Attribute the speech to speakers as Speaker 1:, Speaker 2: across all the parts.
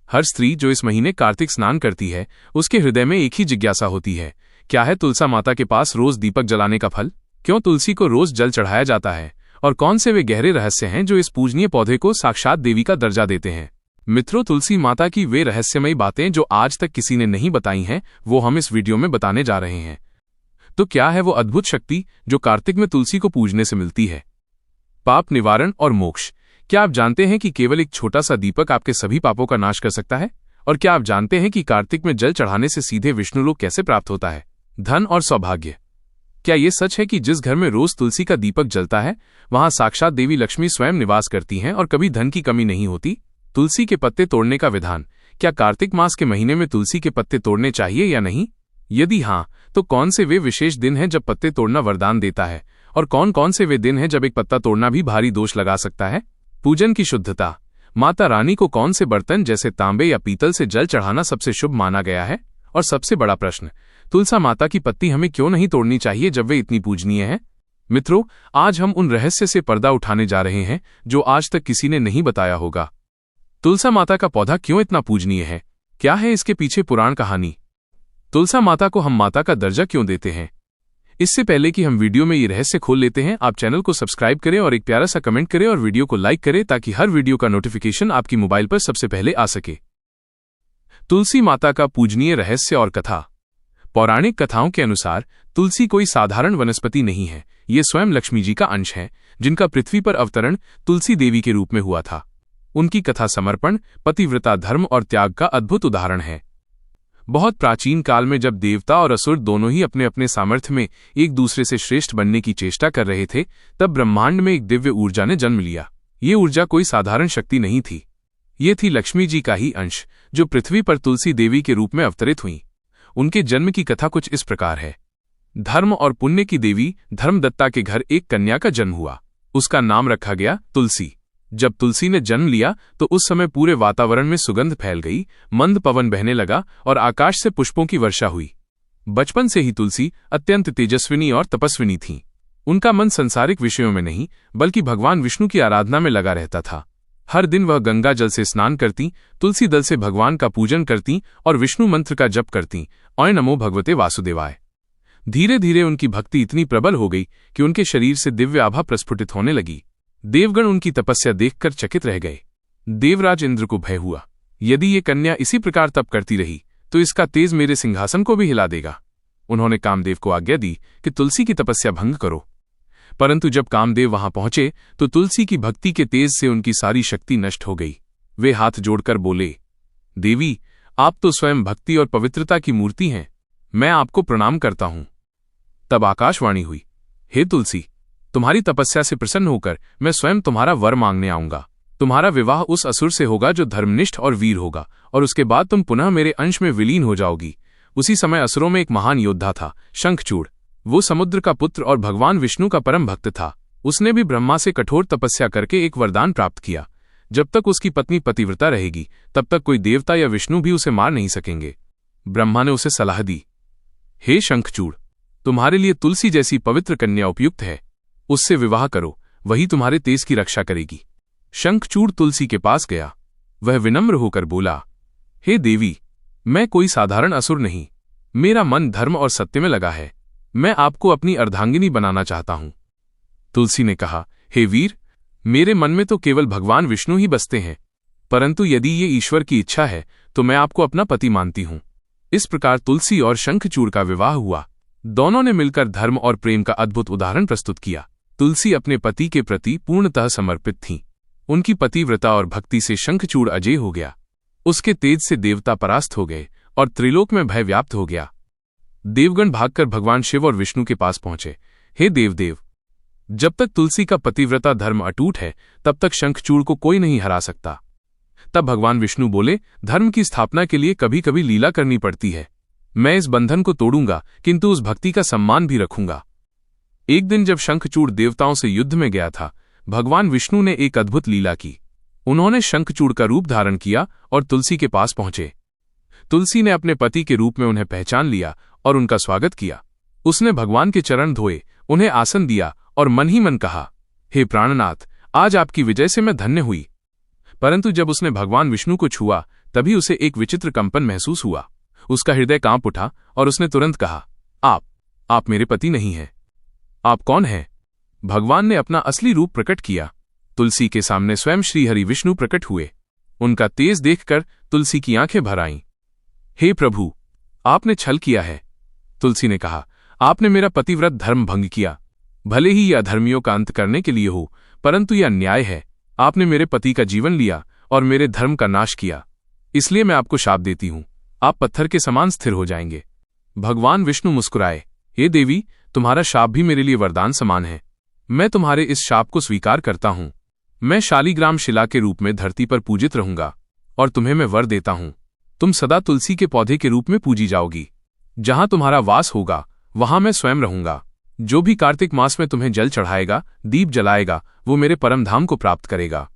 Speaker 1: हर स्त्री जो इस महीने कार्तिक स्नान करती है, उसके हृदय में एक ही जिज्ञासा होती है, क्या है तुलसा माता के पास रोज दीपक जलाने का फल? क्यों तुलसी को रोज जल चढ़ाया जाता है? और कौन से वे गहरे रहस्य हैं जो इस पूजनीय पौधे को साक्षात देवी का दर्जा देते हैं? मित्रों, तुलसी माता की वे रहस्यमयी बातें जो आज तक किसी ने नहीं बताई हैं, वो हम इस वीडियो में बताने जा रहे हैं। तो क्या है वो अद्भुत शक्ति जो कार्तिक में तुलसी को पूजने से मिलती है? पाप निवारण और मोक्ष। क्या आप जानते हैं कि केवल एक छोटा सा दीपक आपके सभी पापों का नाश कर सकता है? और क्या आप जानते हैं कि कार्तिक में जल चढ़ाने से सीधे विष्णुलोक कैसे प्राप्त होता है? धन और सौभाग्य। क्या ये सच है कि जिस घर में रोज तुलसी का दीपक जलता है, वहां साक्षात देवी लक्ष्मी स्वयं निवास करती हैं और कभी धन की कमी नहीं होती? तुलसी के पत्ते तोड़ने का विधान। क्या कार्तिक मास के महीने में तुलसी के पत्ते तोड़ने चाहिए या नहीं? यदि हाँ, तो कौन से वे विशेष दिन हैं जब पत्ते तोड़ना वरदान देता है, और कौन कौन से वे दिन हैं जब एक पत्ता तोड़ना भी भारी दोष लगा सकता है? पूजन की शुद्धता। माता रानी को कौन से बर्तन जैसे तांबे या पीतल से जल चढ़ाना सबसे शुभ माना गया है? और सबसे बड़ा प्रश्न, तुलसा माता की पत्ती हमें क्यों नहीं तोड़नी चाहिए जब वे इतनी पूजनीय है? मित्रों, आज हम उन रहस्य से पर्दा उठाने जा रहे हैं जो आज तक किसी ने नहीं बताया होगा। तुलसा माता का पौधा क्यों इतना पूजनीय है? क्या है इसके पीछे पुराण कहानी? तुलसा माता को हम माता का दर्जा क्यों देते हैं? इससे पहले कि हम वीडियो में ये रहस्य खोल लेते हैं, आप चैनल को सब्सक्राइब करें और एक प्यारा सा कमेंट करें और वीडियो को लाइक करें ताकि हर वीडियो का नोटिफिकेशन आपकी मोबाइल पर सबसे पहले आ सके। तुलसी माता का पूजनीय रहस्य और कथा। पौराणिक कथाओं के अनुसार तुलसी कोई साधारण वनस्पति नहीं है, ये स्वयं लक्ष्मी जी का अंश है, जिनका पृथ्वी पर अवतरण तुलसी देवी के रूप में हुआ था। उनकी कथा समर्पण, पतिव्रता, धर्म और त्याग का अद्भुत उदाहरण है। बहुत प्राचीन काल में जब देवता और असुर दोनों ही अपने अपने सामर्थ्य में एक दूसरे से श्रेष्ठ बनने की चेष्टा कर रहे थे, तब ब्रह्मांड में एक दिव्य ऊर्जा ने जन्म लिया। ये ऊर्जा कोई साधारण शक्ति नहीं थी, ये थी लक्ष्मी जी का ही अंश, जो पृथ्वी पर तुलसी देवी के रूप में अवतरित हुई। उनके जन्म की कथा कुछ इस प्रकार है। धर्म और पुण्य की देवी धर्मदत्ता के घर एक कन्या का जन्म हुआ। उसका नाम रखा गया तुलसी। जब तुलसी ने जन्म लिया तो उस समय पूरे वातावरण में सुगंध फैल गई, मंद पवन बहने लगा और आकाश से पुष्पों की वर्षा हुई। बचपन से ही तुलसी अत्यंत तेजस्विनी और तपस्विनी थीं। उनका मन संसारिक विषयों में नहीं, बल्कि भगवान विष्णु की आराधना में लगा रहता था। हर दिन वह गंगा जल से स्नान करती, तुलसी दल से भगवान का पूजन करती और विष्णु मंत्र का जप करती, ओय नमो भगवते वासुदेवाय। धीरे धीरे उनकी भक्ति इतनी प्रबल हो गई कि उनके शरीर से दिव्य आभा प्रस्फुटित होने लगी। देवगण उनकी तपस्या देखकर चकित रह गए। देवराज इंद्र को भय हुआ, यदि ये कन्या इसी प्रकार तप करती रही तो इसका तेज मेरे सिंहासन को भी हिला देगा। उन्होंने कामदेव को आज्ञा दी कि तुलसी की तपस्या भंग करो। परंतु जब कामदेव वहां पहुंचे तो तुलसी की भक्ति के तेज से उनकी सारी शक्ति नष्ट हो गई। वे हाथ जोड़कर बोले, देवी, आप तो स्वयं भक्ति और पवित्रता की मूर्ति हैं, मैं आपको प्रणाम करता हूं। तब आकाशवाणी हुई, हे तुलसी, तुम्हारी तपस्या से प्रसन्न होकर मैं स्वयं तुम्हारा वर मांगने आऊंगा। तुम्हारा विवाह उस असुर से होगा जो धर्मनिष्ठ और वीर होगा, और उसके बाद तुम पुनः मेरे अंश में विलीन हो जाओगी। उसी समय असुरों में एक महान योद्धा था, शंखचूड़। वो समुद्र का पुत्र और भगवान विष्णु का परम भक्त था। उसने भी ब्रह्मा से कठोर तपस्या करके एक वरदान प्राप्त किया, जब तक उसकी पत्नी पतिव्रता रहेगी तब तक कोई देवता या विष्णु भी उसे मार नहीं सकेंगे। ब्रह्मा ने उसे सलाह दी, हे शंखचूड़, तुम्हारे लिए तुलसी जैसी पवित्र कन्या उपयुक्त है, उससे विवाह करो, वही तुम्हारे तेज की रक्षा करेगी। शंखचूड़ तुलसी के पास गया। वह विनम्र होकर बोला, हे देवी, मैं कोई साधारण असुर नहीं, मेरा मन धर्म और सत्य में लगा है, मैं आपको अपनी अर्धांगिनी बनाना चाहता हूं। तुलसी ने कहा, हे वीर, मेरे मन में तो केवल भगवान विष्णु ही बसते हैं, परंतु यदि ये ईश्वर की इच्छा है तो मैं आपको अपना पति मानती हूं। इस प्रकार तुलसी और शंखचूड़ का विवाह हुआ। दोनों ने मिलकर धर्म और प्रेम का अद्भुत उदाहरण प्रस्तुत किया। तुलसी अपने पति के प्रति पूर्णतः समर्पित थीं। उनकी पतिव्रता और भक्ति से शंखचूड़ अजेय हो गया। उसके तेज से देवता परास्त हो गए और त्रिलोक में भय व्याप्त हो गया। देवगण भागकर भगवान शिव और विष्णु के पास पहुंचे। हे देवदेव, जब तक तुलसी का पतिव्रता धर्म अटूट है तब तक शंखचूड़ को कोई नहीं हरा सकता। तब भगवान विष्णु बोले, धर्म की स्थापना के लिए कभी कभी लीला करनी पड़ती है। मैं इस बंधन को तोड़ूंगा, किंतु उस भक्ति का सम्मान भी रखूंगा। एक दिन जब शंखचूड़ देवताओं से युद्ध में गया था, भगवान विष्णु ने एक अद्भुत लीला की। उन्होंने शंखचूड़ का रूप धारण किया और तुलसी के पास पहुंचे। तुलसी ने अपने पति के रूप में उन्हें पहचान लिया और उनका स्वागत किया। उसने भगवान के चरण धोए, उन्हें आसन दिया और मन ही मन कहा, हे प्राणनाथ, आज आपकी विजय से मैं धन्य हुई। परंतु जब उसने भगवान विष्णु को छुआ तभी उसे एक विचित्र कंपन महसूस हुआ। उसका हृदय कांप उठा और उसने तुरंत कहा, आप मेरे पति नहीं हैं। आप कौन हैं? भगवान ने अपना असली रूप प्रकट किया। तुलसी के सामने स्वयं श्रीहरि विष्णु प्रकट हुए। उनका तेज देखकर तुलसी की आंखें भर आईं। हे प्रभु, आपने छल किया है। तुलसी ने कहा, आपने मेरा पतिव्रत धर्म भंग किया। भले ही यह अधर्मियों का अंत करने के लिए हो, परंतु यह अन्याय है। आपने मेरे पति का जीवन लिया और मेरे धर्म का नाश किया। इसलिए मैं आपको शाप देती हूं, आप पत्थर के समान स्थिर हो जाएंगे। भगवान विष्णु मुस्कुराए, हे देवी, तुम्हारा शाप भी मेरे लिए वरदान समान है। मैं तुम्हारे इस शाप को स्वीकार करता हूं। मैं शालिग्राम शिला के रूप में धरती पर पूजित रहूंगा और तुम्हें मैं वर देता हूं, तुम सदा तुलसी के पौधे के रूप में पूजी जाओगी। जहां तुम्हारा वास होगा वहां मैं स्वयं रहूंगा। जो भी कार्तिक मास में तुम्हें जल चढ़ाएगा, दीप जलाएगा, वो मेरे परम धाम को प्राप्त करेगा।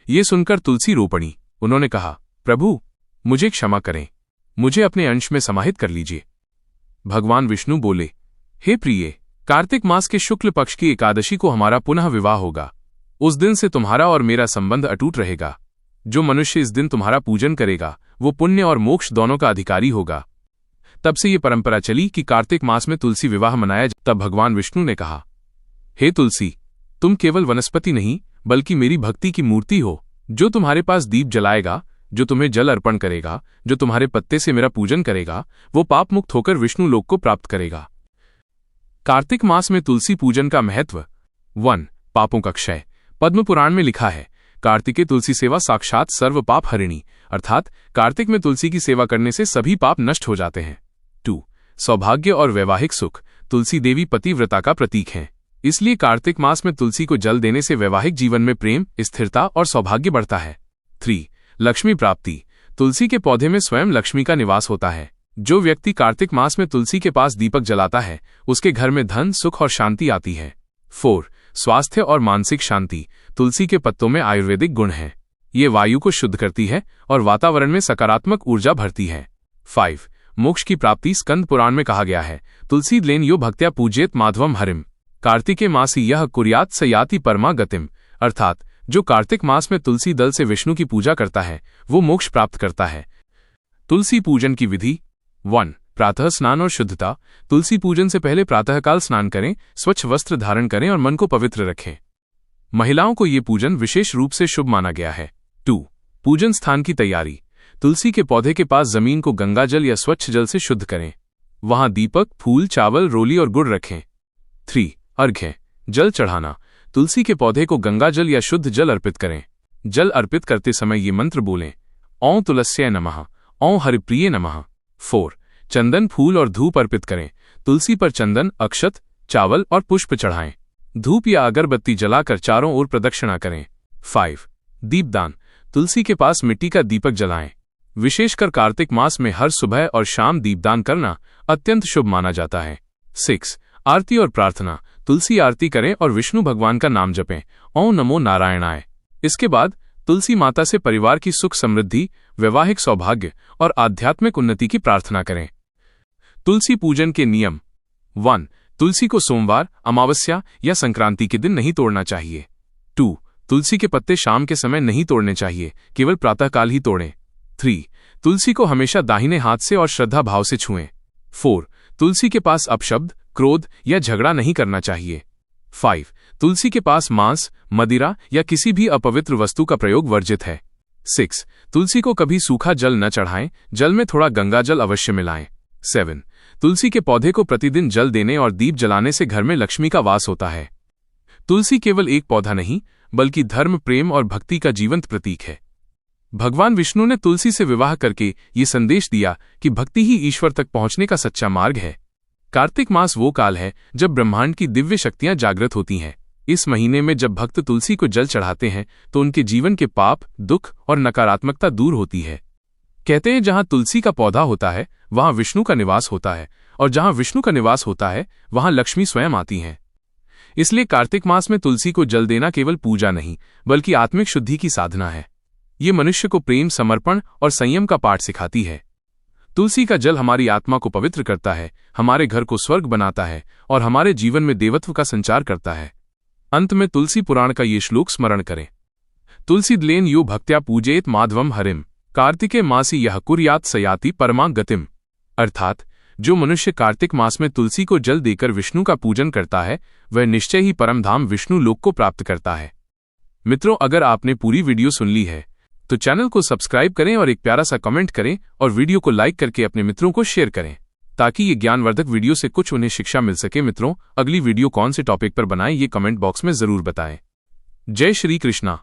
Speaker 1: ये सुनकर तुलसी रो पड़ी। उन्होंने कहा, प्रभु, मुझे क्षमा करें, मुझे अपने अंश में समाहित कर लीजिए। भगवान विष्णु बोले, हे प्रिय, कार्तिक मास के शुक्ल पक्ष की एकादशी को हमारा पुनः विवाह होगा। उस दिन से तुम्हारा और मेरा संबंध अटूट रहेगा। जो मनुष्य इस दिन तुम्हारा पूजन करेगा वो पुण्य और मोक्ष दोनों का अधिकारी होगा। तब से ये परंपरा चली कि कार्तिक मास में तुलसी विवाह मनाया जाए। तब भगवान विष्णु ने कहा, हे तुलसी, तुम केवल वनस्पति नहीं बल्कि मेरी भक्ति की मूर्ति हो। जो तुम्हारे पास दीप जलाएगा, जो तुम्हें जल अर्पण करेगा, जो तुम्हारे पत्ते से मेरा पूजन करेगा, वो पाप मुक्त होकर विष्णु लोक को प्राप्त करेगा। कार्तिक मास में तुलसी पूजन का महत्व। 1. पापों का क्षय। पद्म पुराण में लिखा है, कार्तिके तुलसी सेवा साक्षात सर्व पाप हरिणी, अर्थात कार्तिक में तुलसी की सेवा करने से सभी पाप नष्ट हो जाते हैं। 2. सौभाग्य और वैवाहिक सुख। तुलसी देवी पतिव्रता का प्रतीक हैं, इसलिए कार्तिक मास में तुलसी को जल देने से वैवाहिक जीवन में प्रेम, स्थिरता और सौभाग्य बढ़ता है। 3. लक्ष्मी प्राप्ति। तुलसी के पौधे में स्वयं लक्ष्मी का निवास होता है। जो व्यक्ति कार्तिक मास में तुलसी के पास दीपक जलाता है, उसके घर में धन, सुख और शांति आती है। 4. स्वास्थ्य और मानसिक शांति। तुलसी के पत्तों में आयुर्वेदिक गुण हैं। ये वायु को शुद्ध करती है और वातावरण में सकारात्मक ऊर्जा भरती है। 5. मोक्ष की प्राप्ति। स्कंद पुराण में कहा गया है, तुलसी लेन यो भक्त्या पूज्येत माधवम हरिम, कार्तिके मासी यह कुर्यात स याति परमा गतिम, अर्थात जो कार्तिक मास में तुलसी दल से विष्णु की पूजा करता है वो मोक्ष प्राप्त करता है। तुलसी पूजन की विधि। 1. प्रातः स्नान और शुद्धता। तुलसी पूजन से पहले प्रातःकाल स्नान करें, स्वच्छ वस्त्र धारण करें और मन को पवित्र रखें। महिलाओं को ये पूजन विशेष रूप से शुभ माना गया है। 2. पूजन स्थान की तैयारी। तुलसी के पौधे के पास जमीन को गंगाजल या स्वच्छ जल से शुद्ध करें। वहां दीपक, फूल, चावल, रोली और गुड़ रखें। 3. अर्घ्य। जल चढ़ाना। तुलसी के पौधे को गंगाजल या शुद्ध जल अर्पित करें। जल अर्पित करते समय ये मंत्र बोलें, ओं तुलस्यै नमः, ओं हरिप्रिये नमः। 4. चंदन, फूल और धूप अर्पित करें। तुलसी पर चंदन, अक्षत, चावल और पुष्प चढ़ाएं। धूप या अगरबत्ती जलाकर चारों ओर प्रदक्षिणा करें। 5. दीपदान। तुलसी के पास मिट्टी का दीपक जलाएं। विशेषकर कार्तिक मास में हर सुबह और शाम दीपदान करना अत्यंत शुभ माना जाता है। 6. आरती और प्रार्थना। तुलसी आरती करें और विष्णु भगवान का नाम जपें, ओं नमो नारायणाय। इसके बाद तुलसी माता से परिवार की सुख समृद्धि, वैवाहिक सौभाग्य और आध्यात्मिक उन्नति की प्रार्थना करें। तुलसी पूजन के नियम। 1. तुलसी को सोमवार, अमावस्या या संक्रांति के दिन नहीं तोड़ना चाहिए। 2. तुलसी के पत्ते शाम के समय नहीं तोड़ने चाहिए, केवल प्रातःकाल ही तोड़ें। 3. तुलसी को हमेशा दाहिने हाथ से और श्रद्धा भाव से छुएं। 4. तुलसी के पास अपशब्द, क्रोध या झगड़ा नहीं करना चाहिए। 5. तुलसी के पास मांस, मदिरा या किसी भी अपवित्र वस्तु का प्रयोग वर्जित है। 6. तुलसी को कभी सूखा जल न चढ़ाएं, जल में थोड़ा गंगाजल अवश्य मिलाएं। 7. तुलसी के पौधे को प्रतिदिन जल देने और दीप जलाने से घर में लक्ष्मी का वास होता है। तुलसी केवल एक पौधा नहीं बल्कि धर्म, प्रेम और भक्ति का जीवंत प्रतीक है। भगवान विष्णु ने तुलसी से विवाह करके ये संदेश दिया कि भक्ति ही ईश्वर तक पहुंचने का सच्चा मार्ग है। कार्तिक मास वो काल है जब ब्रह्मांड की दिव्य शक्तियां जागृत होती हैं। इस महीने में जब भक्त तुलसी को जल चढ़ाते हैं तो उनके जीवन के पाप, दुख और नकारात्मकता दूर होती है। कहते हैं, जहां तुलसी का पौधा होता है वहां विष्णु का निवास होता है, और जहां विष्णु का निवास होता है वहां लक्ष्मी स्वयं आती हैं। इसलिए कार्तिक मास में तुलसी को जल देना केवल पूजा नहीं बल्कि आत्मिक शुद्धि की साधना है। ये मनुष्य को प्रेम, समर्पण और संयम का पाठ सिखाती है। तुलसी का जल हमारी आत्मा को पवित्र करता है, हमारे घर को स्वर्ग बनाता है और हमारे जीवन में देवत्व का संचार करता है। अंत में तुलसी पुराण का ये श्लोक स्मरण करें, तुलसी द्लेन यो भक्त्या पूजेत माधवम हरिम, कार्तिके मासी यह कुर्यात सयाति परमा गतिम, अर्थात जो मनुष्य कार्तिक मास में तुलसी को जल देकर विष्णु का पूजन करता है वह निश्चय ही परमधाम विष्णु लोक को प्राप्त करता है। मित्रों, अगर आपने पूरी वीडियो सुन ली है तो चैनल को सब्सक्राइब करें और एक प्यारा सा कमेंट करें और वीडियो को लाइक करके अपने मित्रों को शेयर करें ताकि ये ज्ञानवर्धक वीडियो से कुछ उन्हें शिक्षा मिल सके। मित्रों, अगली वीडियो कौन से टॉपिक पर बनाएं ये कमेंट बॉक्स में जरूर बताएं। जय श्री कृष्णा।